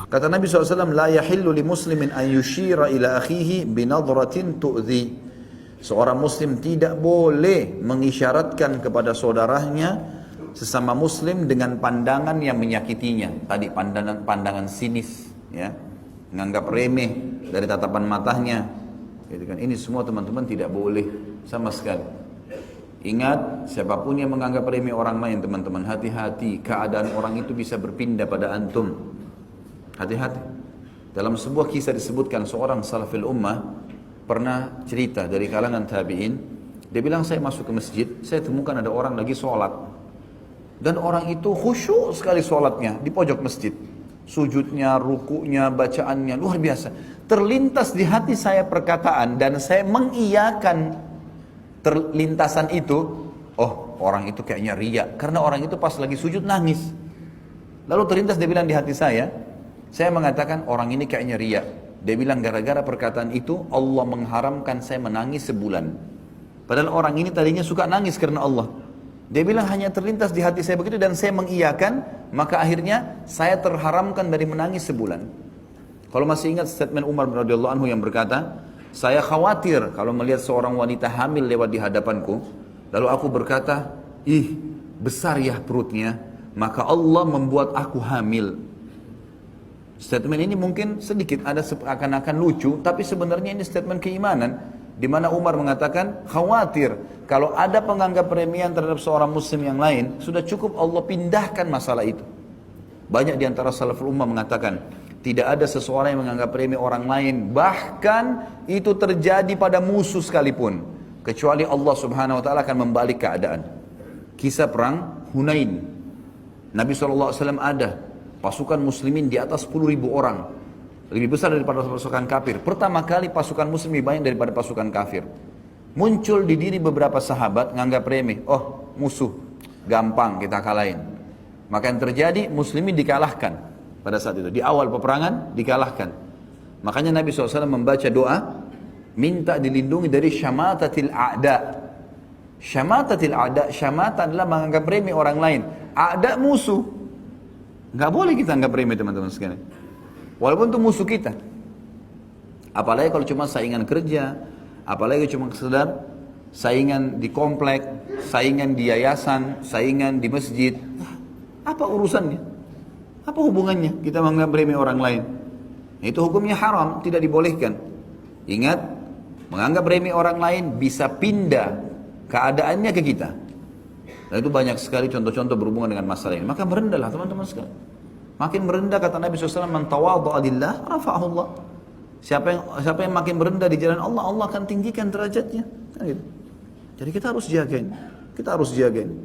Kata Nabi SAW, la yahillu li muslimin an yushira ila akhihi binadratin tu'zi. Seorang muslim tidak boleh mengisyaratkan kepada saudaranya sesama muslim dengan pandangan yang menyakitinya. Tadi pandangan sinis, ya, menganggap remeh dari tatapan matanya. Gitu kan. Ini semua teman-teman tidak boleh sama sekali. Ingat, siapapun yang menganggap remeh orang lain, teman-teman, hati-hati. Keadaan orang itu bisa berpindah pada antum. Hati-hati. Dalam sebuah kisah disebutkan seorang salafil ummah pernah cerita dari kalangan tabi'in. Dia bilang, saya masuk ke masjid, saya temukan ada orang lagi sholat. Dan orang itu khusyuk sekali sholatnya di pojok masjid. Sujudnya, rukunya, bacaannya luar biasa. Terlintas di hati saya perkataan dan saya mengiyakan terlintasan itu. Oh, orang itu kayaknya riya. Karena orang itu pas lagi sujud nangis. Lalu terlintas dia bilang di hati saya mengatakan orang ini kayaknya riya. Dia bilang gara-gara perkataan itu Allah mengharamkan saya menangis sebulan. Padahal orang ini tadinya suka nangis karena Allah. Dia bilang hanya terlintas di hati saya begitu dan saya mengiyakan, maka akhirnya saya terharamkan dari menangis sebulan. Kalau masih ingat statement Umar bin radhiyallahu anhu yang berkata, saya khawatir kalau melihat seorang wanita hamil lewat di hadapanku, lalu aku berkata, ih besar ya perutnya, maka Allah membuat aku hamil. Statement ini mungkin sedikit ada seakan-akan lucu, tapi sebenarnya ini statement keimanan, di mana Umar mengatakan khawatir kalau ada penganggap remeh terhadap seorang muslim yang lain, sudah cukup Allah pindahkan masalah itu. Banyak di antara salaful ummah mengatakan tidak ada seseorang yang menganggap remeh orang lain, bahkan itu terjadi pada musuh sekalipun, kecuali Allah Subhanahu wa taala akan membalik keadaan. Kisah perang Hunain. Nabi SAW ada pasukan muslimin di atas 10.000 orang, lebih besar daripada pasukan kafir. Pertama kali pasukan muslim lebih banyak daripada pasukan kafir. Muncul di diri beberapa sahabat nganggap remeh, oh musuh, gampang kita kalahin. Maka yang terjadi muslimin dikalahkan pada saat itu. Di awal peperangan dikalahkan. Makanya Nabi SAW membaca doa, minta dilindungi dari syamatatil a'da. Syamatatil a'da, syamata adalah menganggap remeh orang lain. A'da musuh. Nggak boleh kita anggap remeh teman-teman sekalian. Walaupun itu musuh kita. Apalagi kalau cuma saingan kerja, apalagi cuma sekedar saingan di komplek, saingan di yayasan, saingan di masjid. Apa urusannya? Apa hubungannya kita menganggap remeh orang lain? Itu hukumnya haram, tidak dibolehkan. Ingat, menganggap remeh orang lain bisa pindah keadaannya ke kita. Dan itu banyak sekali contoh-contoh berhubungan dengan masalah ini. Maka merendahlah teman-teman sekalian. Makin merendah kata Nabi SAW, man tawadha'a lillah rafa'ahu Allah. Siapa yang makin merendah di jalan Allah, Allah akan tinggikan derajatnya. Jadi kita harus jagain. Kita harus jagain.